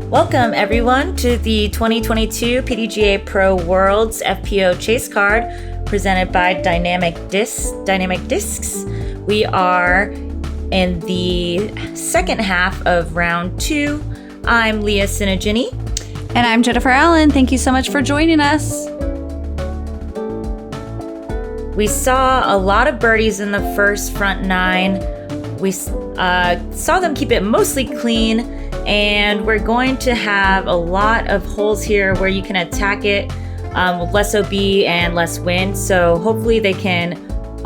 Welcome everyone to the 2022 PDGA Pro Worlds FPO Chase Card presented by Dynamic Discs. We are in the second half of round 2. I'm Leah Sinagini. And I'm Jennifer Allen. Thank you so much for joining us. We saw a lot of birdies in the first front 9. We saw them keep it mostly clean. And we're going to have a lot of holes here where you can attack it with less OB and less wind. So hopefully they can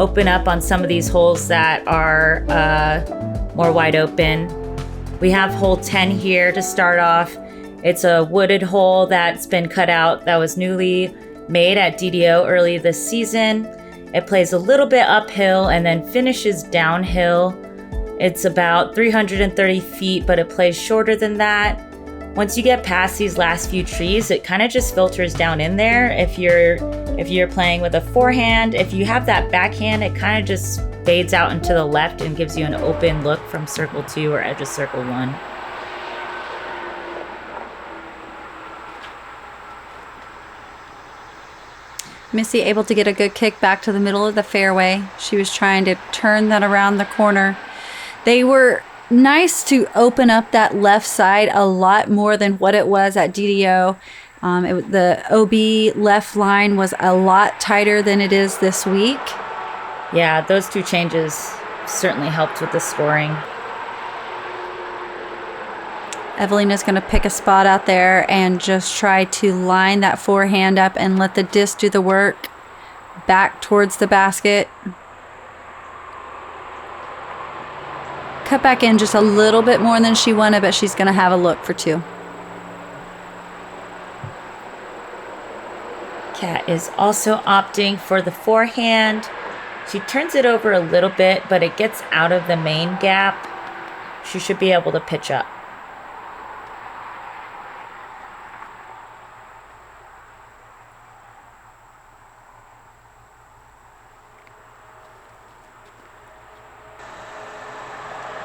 open up on some of these holes that are more wide open. We have hole 10 here to start off. It's a wooded hole that's been cut out that was newly made at DDO early this season. It plays a little bit uphill and then finishes downhill. It's about 330 feet, but it plays shorter than that. Once you get past these last few trees, it kind of just filters down in there. If you're playing with a forehand, if you have that backhand, it kind of just fades out into the left and gives you an open look from circle 2 or edge of circle 1. Missy able to get a good kick back to the middle of the fairway. She was trying to turn that around the corner. They were nice to open up that left side a lot more than what it was at DDO. The OB left line was a lot tighter than it is this week. Yeah, those 2 changes certainly helped with the scoring. Evelina's going to pick a spot out there and just try to line that forehand up and let the disc do the work back towards the basket. Cut back in just a little bit more than she wanted, but she's going to have a look for 2. Kat is also opting for the forehand. She turns it over a little bit, but it gets out of the main gap. She should be able to pitch up.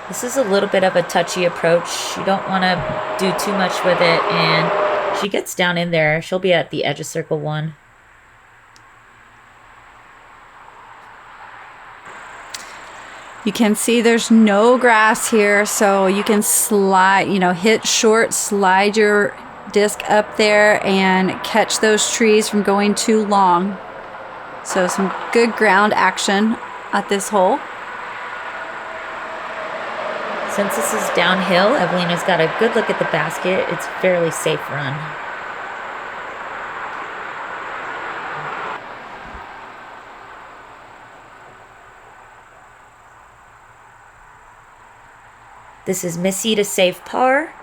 This is a little bit of a touchy approach. You don't want to do too much with it, and she gets down in there. She'll be at the edge of circle 1. You can see there's no grass here, so you can slide, hit short, slide your disc up there and catch those trees from going too long. So some good ground action at this hole. Since this is downhill, Evelina's got a good look at the basket. It's a fairly safe run. This is Missy to save par.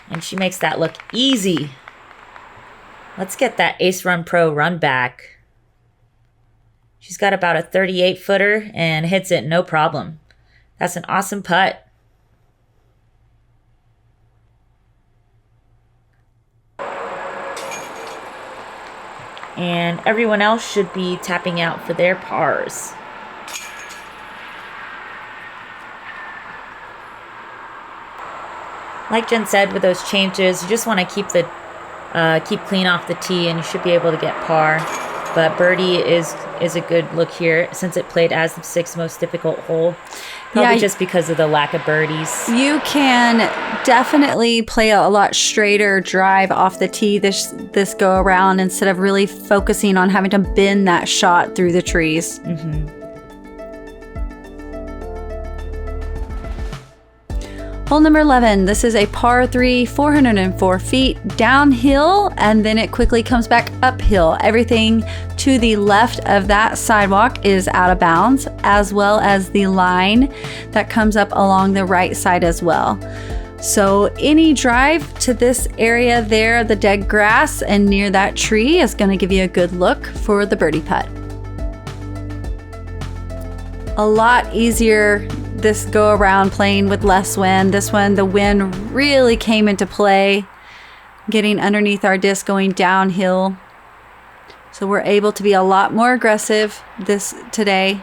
And she makes that look easy. Let's get that Ace Run Pro run back. She's got about a 38-footer and hits it no problem. That's an awesome putt. And everyone else should be tapping out for their pars. Like Jen said, with those changes, you just want to keep clean off the tee, and you should be able to get par. But birdie is a good look here, since it played as the 6th most difficult hole. Probably just because of the lack of birdies. You can definitely play a lot straighter drive off the tee this go around, instead of really focusing on having to bend that shot through the trees. Mm-hmm. Hole number 11, this is a par 3, 404 feet downhill, and then it quickly comes back uphill. Everything to the left of that sidewalk is out of bounds, as well as the line that comes up along the right side as well. So any drive to this area there, the dead grass and near that tree, is going to give you a good look for the birdie putt. A lot easier this go around playing with less wind. This one, the wind really came into play, getting underneath our disc going downhill. So we're able to be a lot more aggressive today.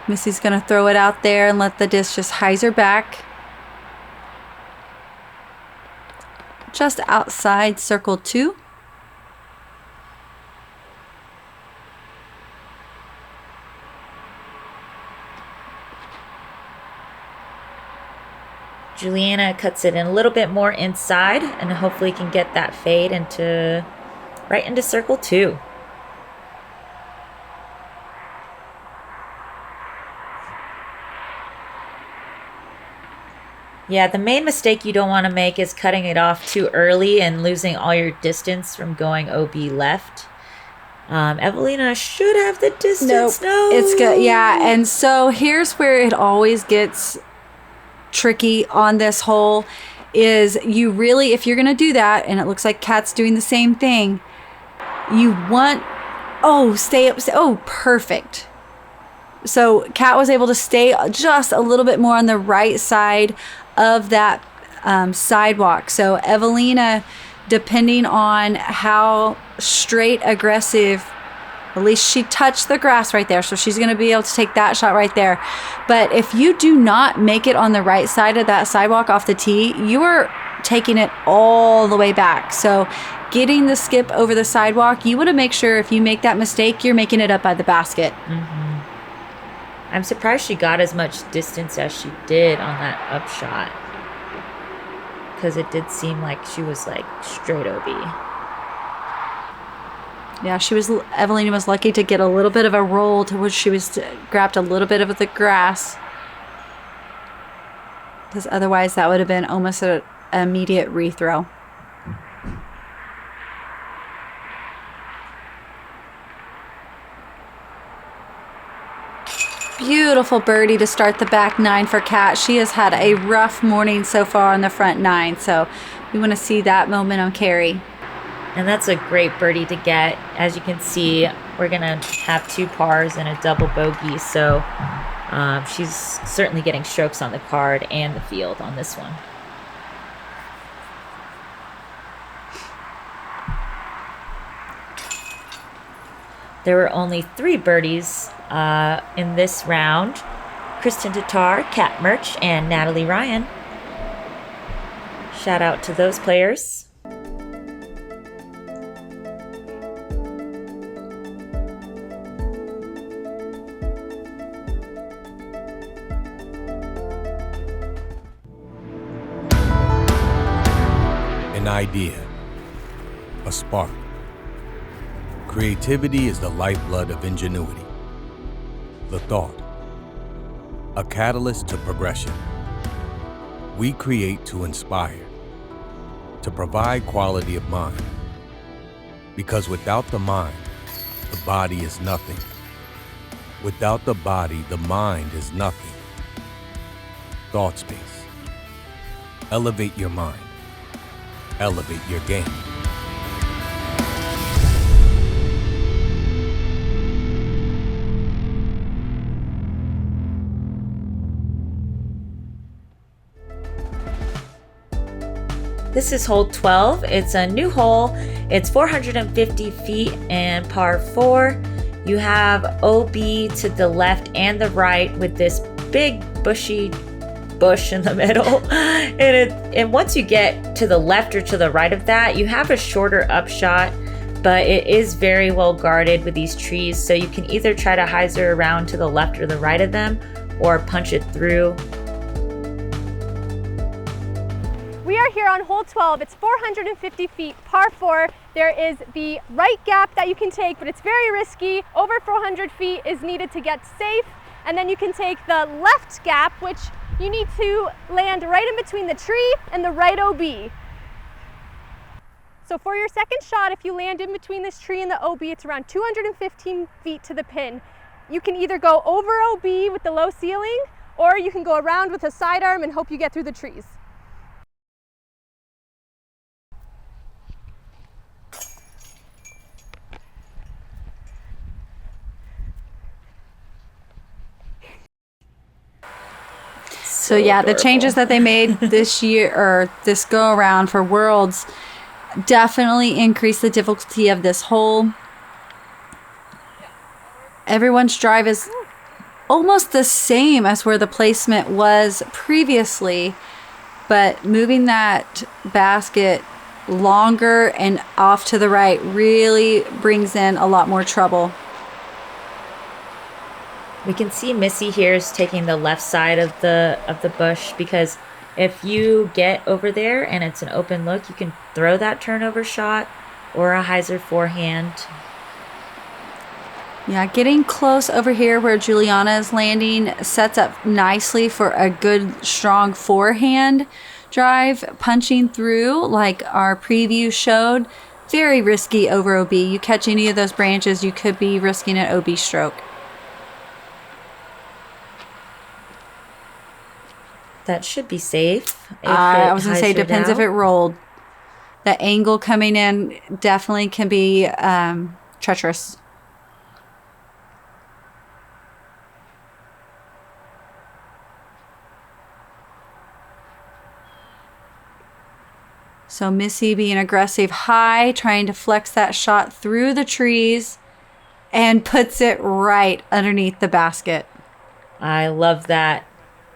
Missy's going to throw it out there and let the disc just hyzer back. Just outside circle 2. Juliana cuts it in a little bit more inside and hopefully can get that fade right into circle 2. Yeah, the main mistake you don't want to make is cutting it off too early and losing all your distance from going OB left. Evelina should have the distance. No, it's good. Yeah, and so here's where it always gets tricky on this hole is you really, if you're going to do that, and it looks like Kat's doing the same thing, you want, stay up. Oh, perfect. So Kat was able to stay just a little bit more on the right side of that sidewalk. So Evelina, depending on how straight aggressive, at least she touched the grass right there, so she's going to be able to take that shot right there. But if you do not make it on the right side of that sidewalk off the tee, you are taking it all the way back. So getting the skip over the sidewalk, you want to make sure if you make that mistake, you're making it up by the basket. Mm-hmm. I'm surprised she got as much distance as she did on that upshot, because it did seem like she was like straight OB. Yeah, Evelina was lucky to get a little bit of a roll to which she was grabbed a little bit of the grass. Because otherwise that would have been almost an immediate rethrow. Beautiful birdie to start the back 9 for Kat. She has had a rough morning so far on the front 9, so we want to see that momentum carry. And that's a great birdie to get. As you can see, we're going to have 2 pars and a double bogey. So she's certainly getting strokes on the card and the field on this one. There were only 3 birdies in this round. Kristen Tatar, Kat Mertsch, and Natalie Ryan. Shout out to those players. An idea, a spark. Creativity is the lifeblood of ingenuity. The thought, a catalyst to progression. We create to inspire, to provide quality of mind. Because without the mind, the body is nothing. Without the body, the mind is nothing. Thought space. Elevate your mind. Elevate your game. This is hole 12. It's a new hole. It's 450 feet and par 4. You have OB to the left and the right with this big bushy bush in the middle. And once you get to the left or to the right of that, you have a shorter upshot, but it is very well guarded with these trees. So you can either try to hyzer around to the left or the right of them or punch it through. We are here on hole 12. It's 450 feet, par 4. There is the right gap that you can take, but it's very risky. Over 400 feet is needed to get safe. And then you can take the left gap, which you need to land right in between the tree and the right OB. So for your second shot, if you land in between this tree and the OB, it's around 215 feet to the pin. You can either go over OB with the low ceiling, or you can go around with a sidearm and hope you get through the trees. So yeah, the changes that they made this year, or this go around for Worlds, definitely increased the difficulty of this hole. Everyone's drive is almost the same as where the placement was previously, but moving that basket longer and off to the right really brings in a lot more trouble. We can see Missy here is taking the left side of the bush, because if you get over there and it's an open look, you can throw that turnover shot or a hyzer forehand. Yeah, getting close over here where Juliana is landing sets up nicely for a good, strong forehand drive, punching through like our preview showed. Very risky over OB. You catch any of those branches, you could be risking an OB stroke. That should be safe. I was going to say, depends if it rolled. The angle coming in definitely can be treacherous. So Missy being aggressive high, trying to flex that shot through the trees, and puts it right underneath the basket. I love that.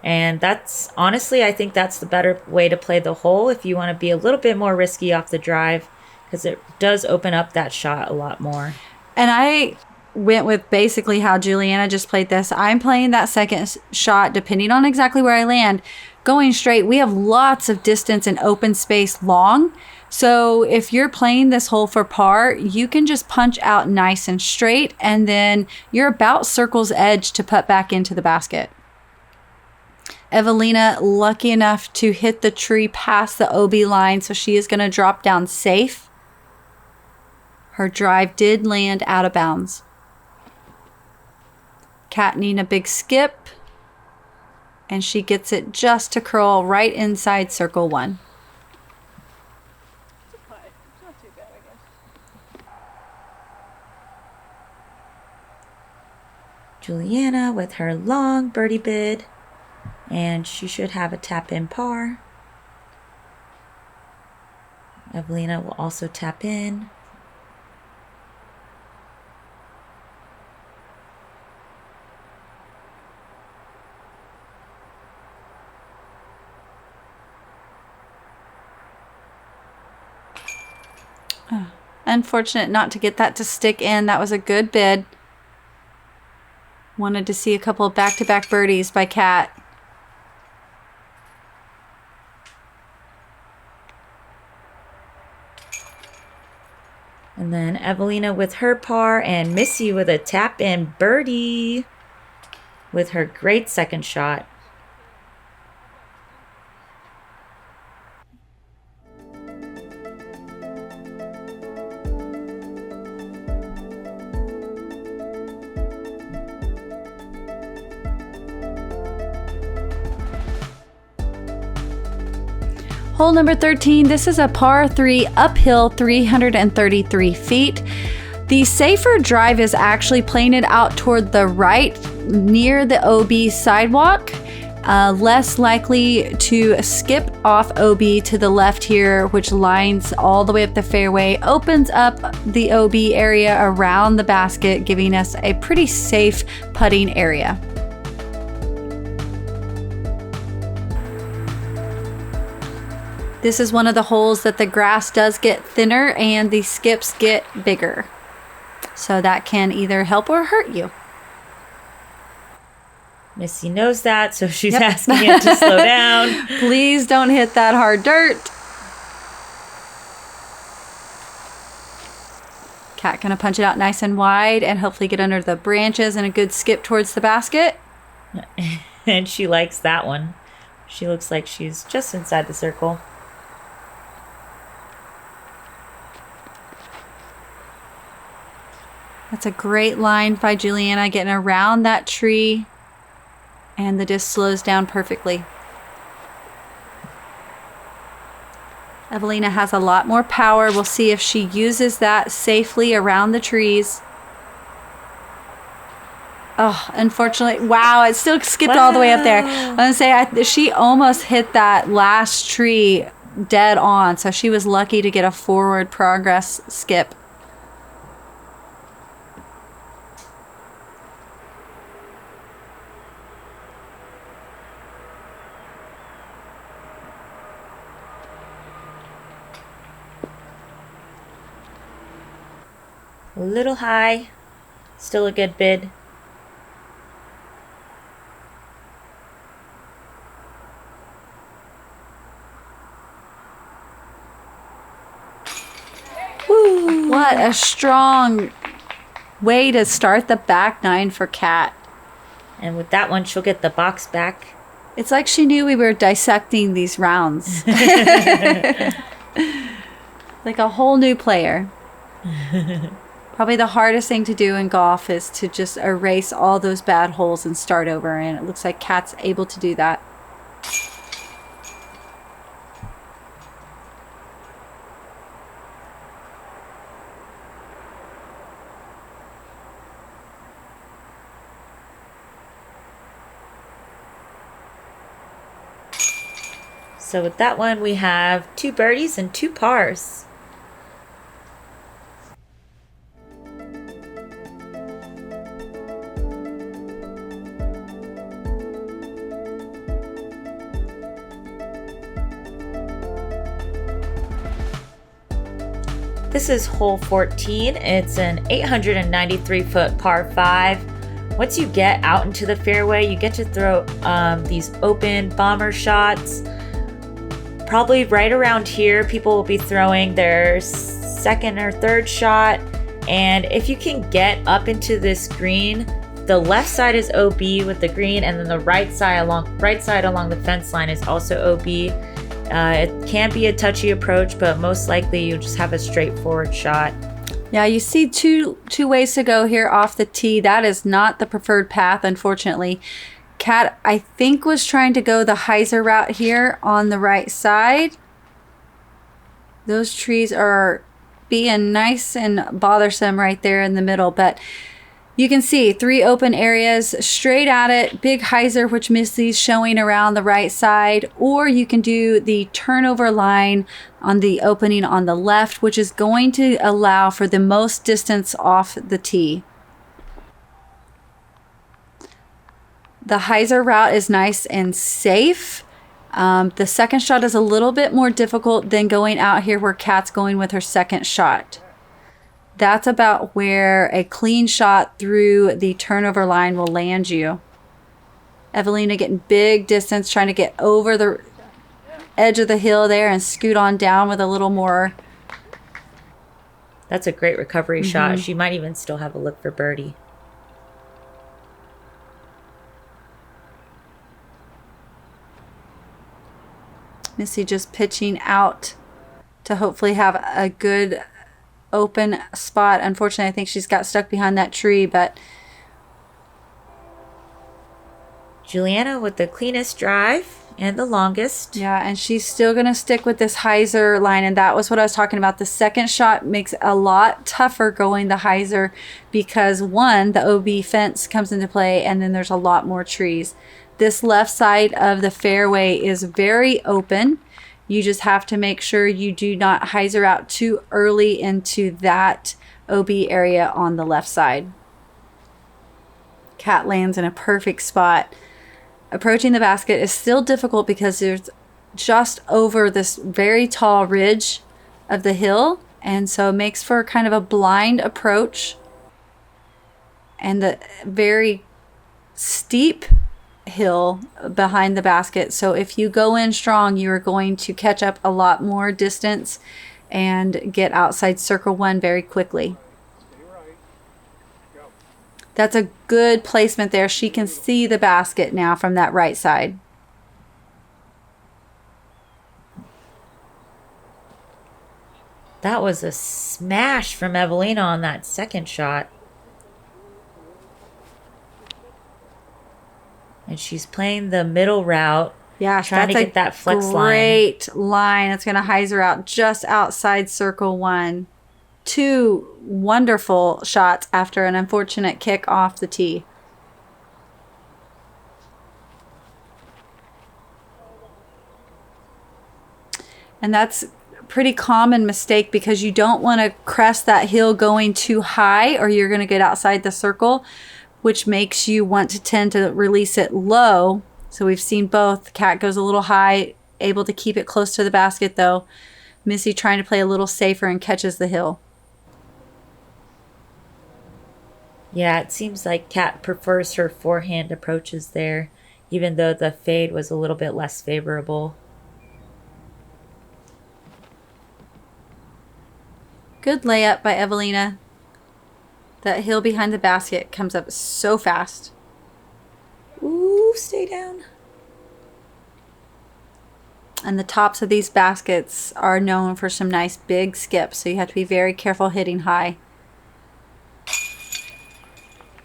And that's, honestly, I think that's the better way to play the hole if you want to be a little bit more risky off the drive, because it does open up that shot a lot more. And I went with basically how Juliana just played this. I'm playing that second shot, depending on exactly where I land, going straight. We have lots of distance and open space long. So if you're playing this hole for par, you can just punch out nice and straight, and then you're about circle's edge to put back into the basket. Evelina lucky enough to hit the tree past the OB line, so she is going to drop down safe. Her drive did land out of bounds. Kat needing a big skip, and she gets it just to curl right inside circle one. Not too bad, I guess. Juliana with her long birdie bid, and she should have a tap in par. Evelina will also tap in. Unfortunate not to get that to stick in. That was a good bid. Wanted to see a couple of back-to-back birdies by Kat. And then Evelina with her par, and Missy with a tap-in birdie with her great second shot. Hole number 13, this is a par 3 uphill 333 feet. The safer drive is actually playing it out toward the right near the OB sidewalk. Less likely to skip off OB to the left here, which lines all the way up the fairway, opens up the OB area around the basket, giving us a pretty safe putting area. This is one of the holes that the grass does get thinner and the skips get bigger. So that can either help or hurt you. Missy knows that, so she's asking it to slow down. Please don't hit that hard dirt. Kat gonna punch it out nice and wide and hopefully get under the branches and a good skip towards the basket. And she likes that one. She looks like she's just inside the circle. That's a great line by Juliana, getting around that tree, and the disc slows down perfectly. Evelina has a lot more power. We'll see if she uses that safely around the trees. Oh, unfortunately, wow, it still skipped all the way up there. I'm going to say she almost hit that last tree dead on, so she was lucky to get a forward progress skip. little high. Still a good bid. Woo. What a strong way to start the back nine for Kat. And with that one, she'll get the box back. It's like she knew we were dissecting these rounds. Like a whole new player. Probably the hardest thing to do in golf is to just erase all those bad holes and start over. And it looks like Kat's able to do that. So with that one, we have 2 birdies and 2 pars. This is hole 14. It's an 893-foot par 5. Once you get out into the fairway, you get to throw these open bomber shots. Probably right around here, people will be throwing their second or third shot. And if you can get up into this green, the left side is OB with the green, and then the right side along the fence line is also OB. It can be a touchy approach, but most likely you just have a straightforward shot. Yeah, you see two ways to go here off the tee. That is not the preferred path, unfortunately. Kat, I think, was trying to go the hyzer route here on the right side. Those trees are being nice and bothersome right there in the middle, but you can see 3 open areas straight at it, big hyzer, which Missy's showing around the right side, or you can do the turnover line on the opening on the left, which is going to allow for the most distance off the tee. The hyzer route is nice and safe. The second shot is a little bit more difficult than going out here where Kat's going with her second shot. That's about where a clean shot through the turnover line will land you. Evelina getting big distance, trying to get over the edge of the hill there and scoot on down with a little more. That's a great recovery shot. She might even still have a look for birdie. Missy just pitching out to hopefully have a good open spot. Unfortunately, I think she's got stuck behind that tree, but Juliana with the cleanest drive and the longest. yeah, and she's still going to stick with this hyzer line, and that was what I was talking about. The second shot makes a lot tougher going the hyzer because, one, the OB fence comes into play, and then there's a lot more trees. This left side of the fairway is very open. You just have to make sure you do not hyzer out too early into that OB area on the left side. Kat lands in a perfect spot. Approaching the basket is still difficult because there's just over this very tall ridge of the hill, and so it makes for kind of a blind approach. And the very steep hill behind the basket, so if you go in strong, you are going to catch up a lot more distance and get outside circle 1 very quickly. That's a good placement there. She can see the basket now from that right side. That was a smash from Evelina on that second shot. And she's playing the middle route. Yeah, trying to get that flex line. Great line. It's going to hyzer out just outside circle 1. 2 wonderful shots after an unfortunate kick off the tee. And that's a pretty common mistake because you don't want to crest that hill going too high or you're going to get outside the circle, which makes you want to tend to release it low. So we've seen both. Kat goes a little high, able to keep it close to the basket though. Missy trying to play a little safer and catches the hill. Yeah, it seems like Kat prefers her forehand approaches there, even though the fade was a little bit less favorable. Good layup by Evelina. That hill behind the basket comes up so fast. Ooh, stay down. And the tops of these baskets are known for some nice big skips, so you have to be very careful hitting high.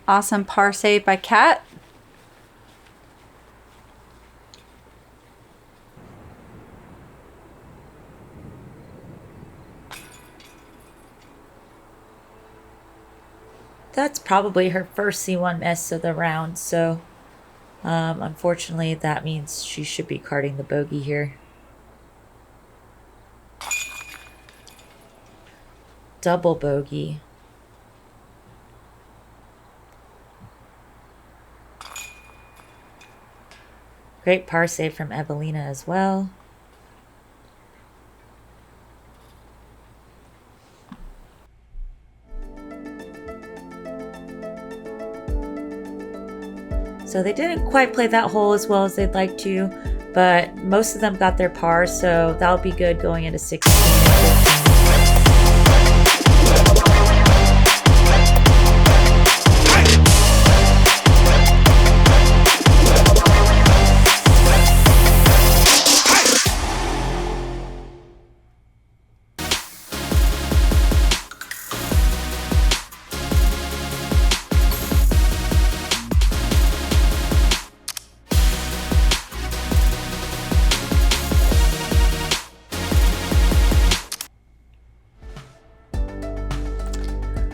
Awesome par save by Kat. That's probably her first C1 miss of the round, so unfortunately that means she should be carding the bogey here. Double bogey. Great par save from Evelina as well. So they didn't quite play that hole as well as they'd like to, but most of them got their par, so that'll be good going into 16 and 15.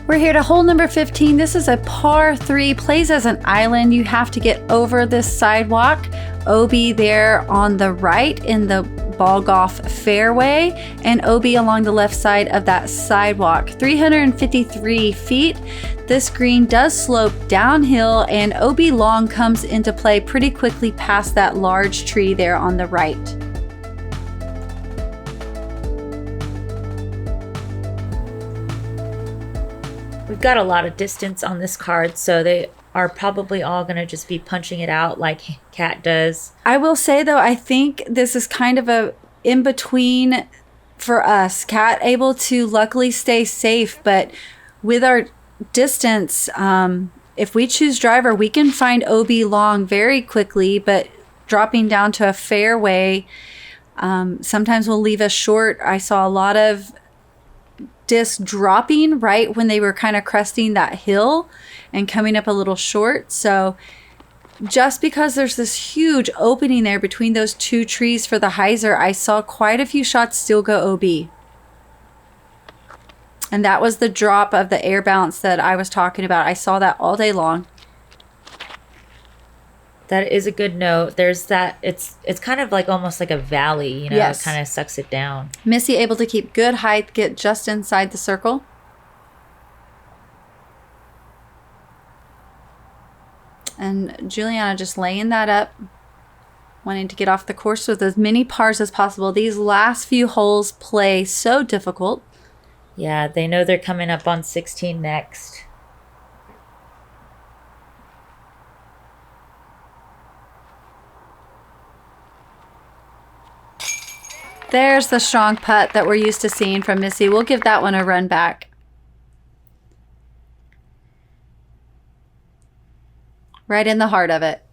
We're here to hole number 15. This is a par 3, plays as an island. You have to get over this sidewalk. OB there on the right in the ball golf fairway, and OB along the left side of that sidewalk. 353 feet. This green does slope downhill, and OB long comes into play pretty quickly past that large tree there on the right. We've got a lot of distance on this card, so they are probably all going to just be punching it out like Kat does. I will say, though, I think this is kind of a in-between for us. Kat able to luckily stay safe, but with our distance, if we choose driver, we can find OB long very quickly, but dropping down to a fairway, sometimes will leave us short. I saw a lot of disc dropping right when they were kind of cresting that hill and coming up a little short. So just because there's this huge opening there between those two trees for the hyzer, I saw quite a few shots still go OB. And that was the drop of the air bounce that I was talking about. I saw that all day long. That is a good note. There's that, it's kind of like almost like a valley, you know, Yes. It kind of sucks it down. Missy able to keep good height, get just inside the circle. And Juliana just laying that up, wanting to get off the course with as many pars as possible. These last few holes play so difficult. Yeah, they know they're coming up on 16 next. There's the strong putt that we're used to seeing from Missy. We'll give that one a run back. Right in the heart of it.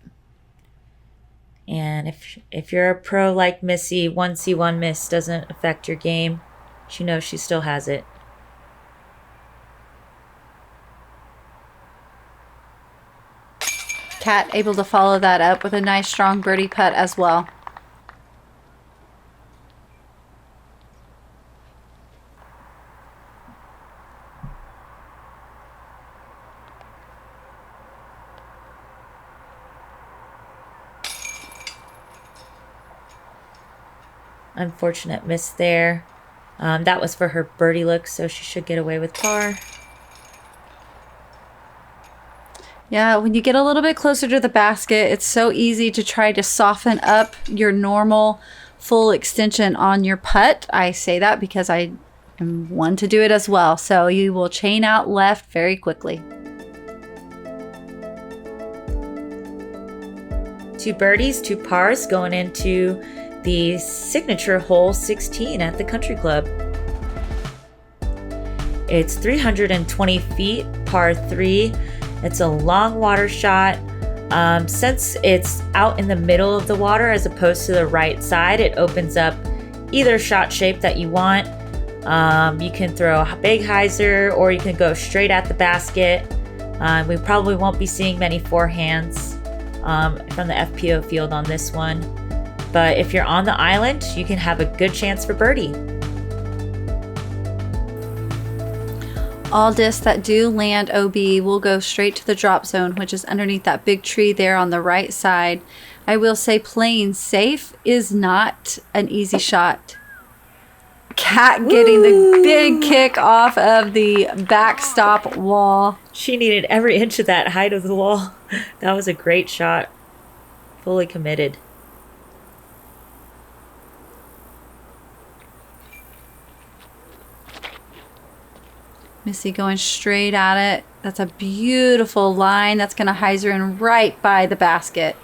And if you're a pro like Missy, 1C1 miss doesn't affect your game. She knows she still has it. Kat able to follow that up with a nice strong birdie putt as well. Unfortunate miss there. That was for her birdie look, so she should get away with par. Yeah, when you get a little bit closer to the basket, it's so easy to try to soften up your normal full extension on your putt. I say that because I am one to do it as well. So you will chain out left very quickly. 2 birdies, 2 pars going into the signature hole 16 at the country club. It's 320 feet, par 3. It's a long water shot. Since it's out in the middle of the water as opposed to the right side, it opens up either shot shape that you want. You can throw a big hyzer or you can go straight at the basket. We probably won't be seeing many forehands from the FPO field on this one. But if you're on the island, you can have a good chance for birdie. All discs that do land OB will go straight to the drop zone, which is underneath that big tree there on the right side. I will say playing safe is not an easy shot. Kat getting the big kick off of the backstop wall. She needed every inch of that height of the wall. That was a great shot. Fully committed. Missy going straight at it. That's a beautiful line. That's going to hyzer in right by the basket.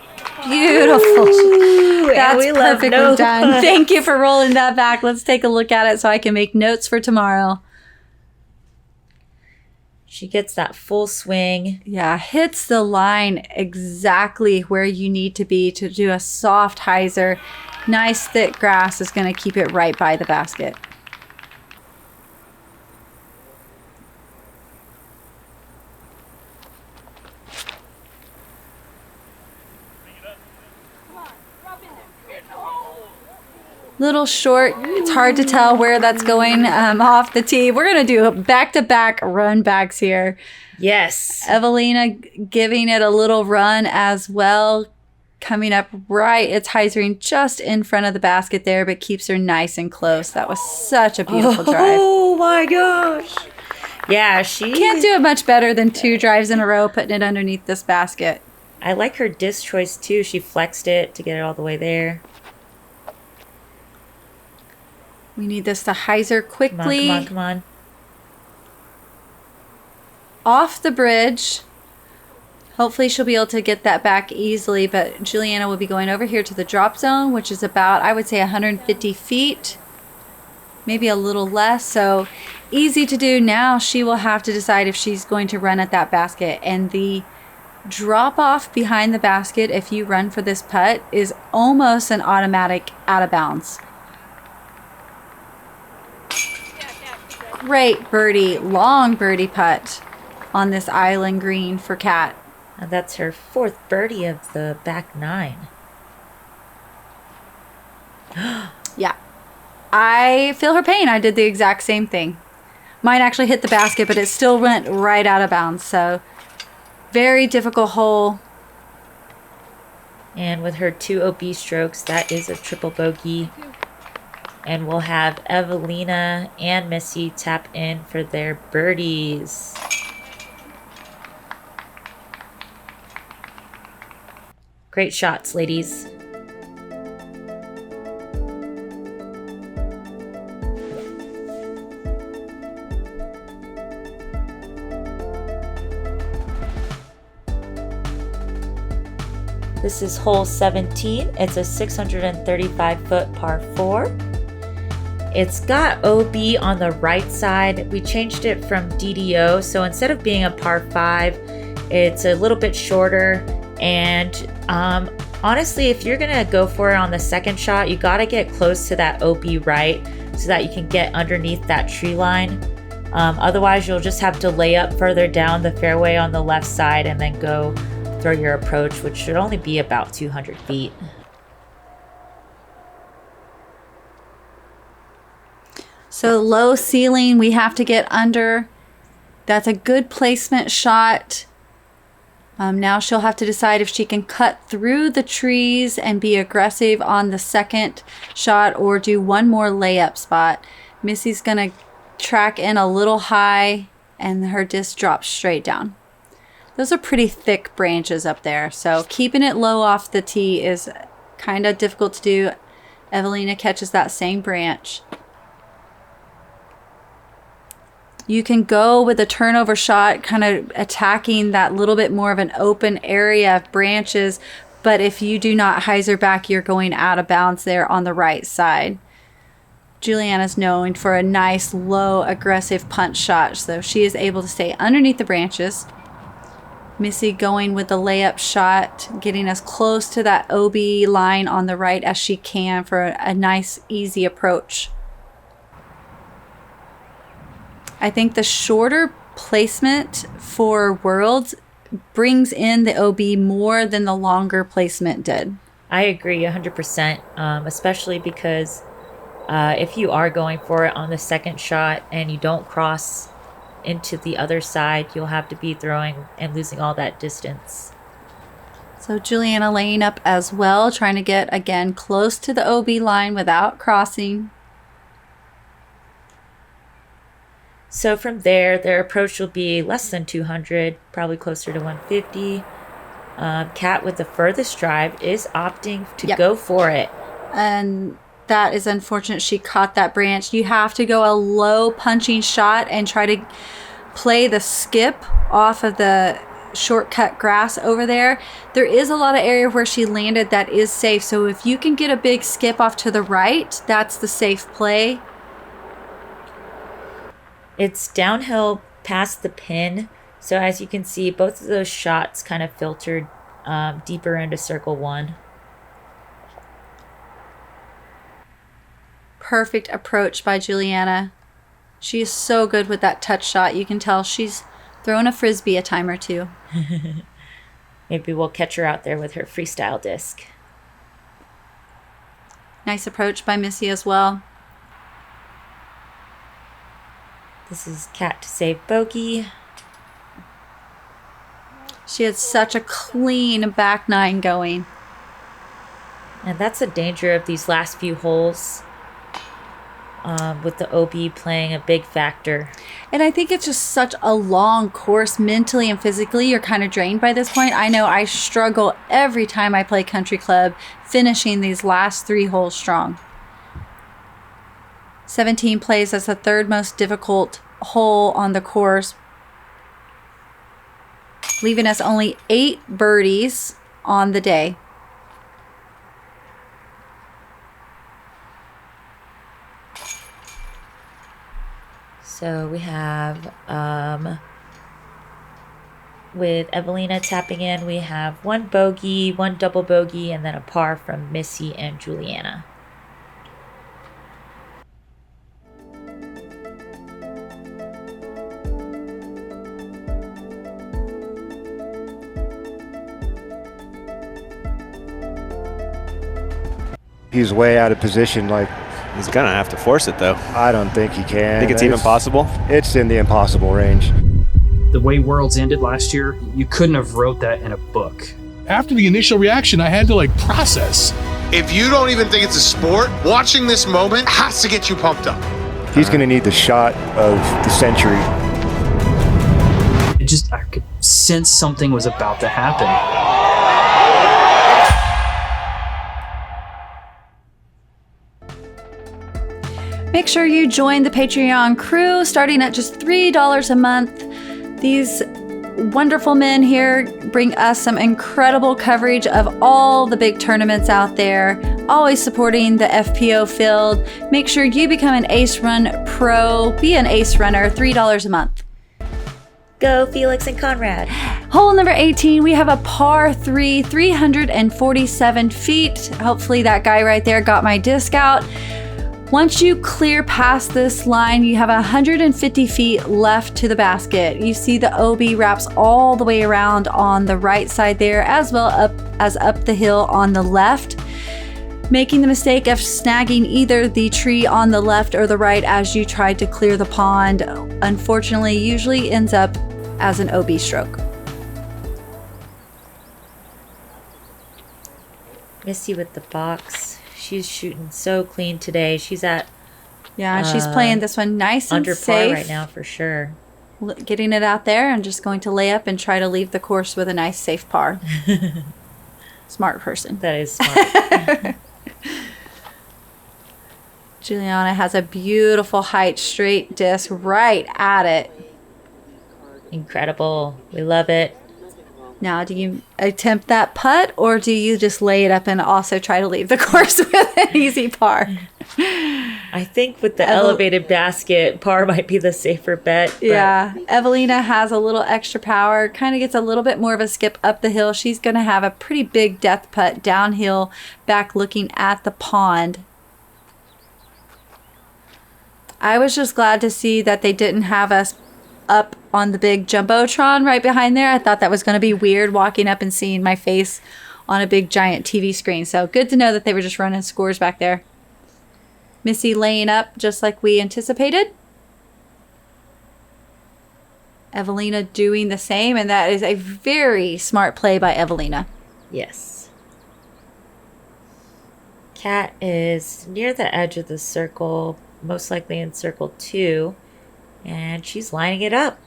Beautiful. Ooh, that's we love perfectly no done. Thank you for rolling that back. Let's take a look at it so I can make notes for tomorrow. She gets that full swing. Yeah, hits the line exactly where you need to be to do a soft hyzer. Nice thick grass is going to keep it right by the basket. Little short. It's hard to tell where that's going off the tee. We're going to do back-to-back run backs here. Yes. Evelina giving it a little run as well. Coming up right. It's hyzering just in front of the basket there, but keeps her nice and close. That was such a beautiful drive. Oh my gosh. Yeah, she Can't do it much better than 2 drives in a row putting it underneath this basket. I like her disc choice too. She flexed it to get it all the way there. We need this to hyzer quickly. Come on, come on, come on. Off the bridge. Hopefully she'll be able to get that back easily, but Juliana will be going over here to the drop zone, which is about, I would say, 150 feet. Maybe a little less, so easy to do. Now she will have to decide if she's going to run at that basket. And the drop off behind the basket, if you run for this putt, is almost an automatic out of bounds. Great birdie, long birdie putt on this island green for Kat. And that's her 4th birdie of the back 9. Yeah. I feel her pain. I did the exact same thing. Mine actually hit the basket, but it still went right out of bounds. So, very difficult hole. And with her 2 OB strokes, that is a triple bogey. And we'll have Evelina and Missy tap in for their birdies. Great shots, ladies. This is hole 17. It's a 635-foot par 4. It's got OB on the right side. We changed it from DDO, so instead of being a par 5, it's a little bit shorter. And honestly, if you're gonna go for it on the second shot, you gotta get close to that OB right so that you can get underneath that tree line. Otherwise, you'll just have to lay up further down the fairway on the left side and then go throw your approach, which should only be about 200 feet. So low ceiling, we have to get under. That's a good placement shot. Now she'll have to decide if she can cut through the trees and be aggressive on the second shot or do one more layup spot. Missy's gonna track in a little high and her disc drops straight down. Those are pretty thick branches up there, so keeping it low off the tee is kind of difficult to do. Evelina catches that same branch. You can go with a turnover shot, kind of attacking that little bit more of an open area of branches, but if you do not hyzer back, you're going out of bounds there on the right side. Juliana's known for a nice, low, aggressive punch shot, so she is able to stay underneath the branches. Missy going with the layup shot, getting as close to that OB line on the right as she can for a nice, easy approach. I think the shorter placement for Worlds brings in the OB more than the longer placement did. I agree 100%, especially because if you are going for it on the second shot and you don't cross into the other side, you'll have to be throwing and losing all that distance. So Juliana laying up as well, trying to get, again, close to the OB line without crossing. So from there, their approach will be less than 200, probably closer to 150. Kat with the furthest drive is opting to go for it. And that is unfortunate. She caught that branch. You have to go a low punching shot and try to play the skip off of the shortcut grass over there. There is a lot of area where she landed that is safe. So if you can get a big skip off to the right, that's the safe play. It's downhill past the pin. So as you can see, both of those shots kind of filtered deeper into circle one. Perfect approach by Juliana. She is so good with that touch shot. You can tell she's thrown a frisbee a time or two. Maybe we'll catch her out there with her freestyle disc. Nice approach by Missy as well. This is Kat to save bogey. She had such a clean back nine going. And that's the danger of these last few holes. With the OB playing a big factor. And I think it's just such a long course mentally and physically. You're kind of drained by this point. I know I struggle every time I play country club finishing these last 3 holes strong. 17 plays as the third most difficult hole on the course, leaving us only 8 birdies on the day. So we have, with Evelina tapping in, we have 1 bogey, 1 double bogey, and then a par from Missy and Juliana. He's way out of position. Like, he's gonna have to force it though. I don't think he can. Think it's even possible? It's in the impossible range. The way Worlds ended last year, you couldn't have wrote that in a book. After the initial reaction, I had to process. If you don't even think it's a sport, watching this moment has to get you pumped up. He's going to need the shot of the century. I could sense something was about to happen. Make sure you join the Patreon crew starting at just $3 a month. These wonderful men here bring us some incredible coverage of all the big tournaments out there, always supporting the FPO field. Make sure you become an Ace Run Pro, be an Ace Runner, $3 a month. Go Felix and Conrad. Hole number 18, we have a par 3, 347 feet. Hopefully that guy right there got my disc out. Once you clear past this line, you have 150 feet left to the basket. You see the OB wraps all the way around on the right side there, as well as up the hill on the left. Making the mistake of snagging either the tree on the left or the right as you tried to clear the pond, unfortunately, usually ends up as an OB stroke. Missy with the box. She's shooting so clean today. She's at she's playing this one nice and under safe par right now for sure. Getting it out there and just going to lay up and try to leave the course with a nice safe par. Smart person. That is smart. Juliana has a beautiful height straight disc right at it. Incredible. We love it. Now, do you attempt that putt, or do you just lay it up and also try to leave the course with an easy par? I think with the elevated basket, par might be the safer bet. But Yeah. Evelina has a little extra power, kind of gets a little bit more of a skip up the hill. She's going to have a pretty big death putt downhill, back looking at the pond. I was just glad to see that they didn't have us up on the big Jumbotron right behind there. I thought that was going to be weird, walking up and seeing my face on a big giant TV screen. So good to know that they were just running scores back there. Missy laying up just like we anticipated. Evelina doing the same, and that is a very smart play by Evelina. Yes. Kat is near the edge of the circle, most likely in circle 2, and she's lining it up.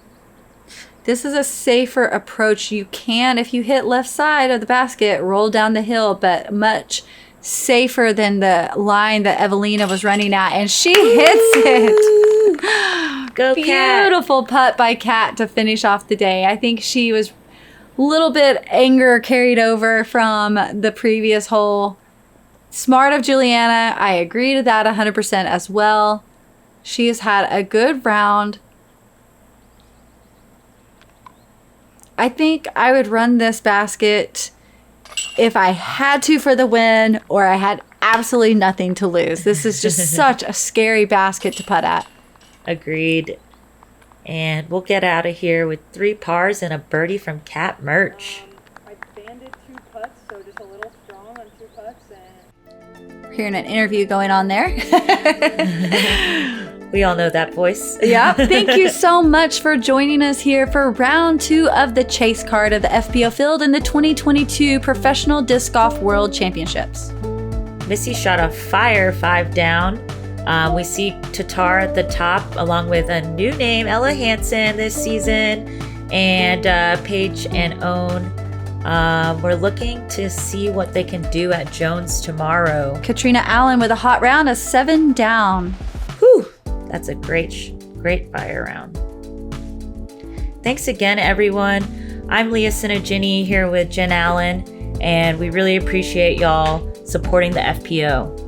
This is a safer approach. You can, if you hit left side of the basket, roll down the hill, but much safer than the line that Evelina was running at, and she hits it. Go Kat. Beautiful putt by Kat to finish off the day. I think she was a little bit anger carried over from the previous hole. Smart of Juliana. I agree to that 100% as well. She has had a good round. I think I would run this basket if I had to for the win, or I had absolutely nothing to lose. This is just such a scary basket to putt at. Agreed. And we'll get out of here with 3 pars and a birdie from Kat Mertsch. I banded 2 putts, so just a little strong on 2 putts. And Hearing an interview going on there. We all know that voice. Yeah. Thank you so much for joining us here for round 2 of the chase card of the FPO field in the 2022 Professional Disc Golf World Championships. Missy shot a fire 5 down. We see Tatar at the top, along with a new name, Ella Hansen, this season, and Paige and Owen. We're looking to see what they can do at Jones tomorrow. Katrina Allen with a hot round, a 7 down. Whew, that's a great fire round. Thanks again, everyone. I'm Leah Sinogini here with Jen Allen, and we really appreciate y'all supporting the FPO.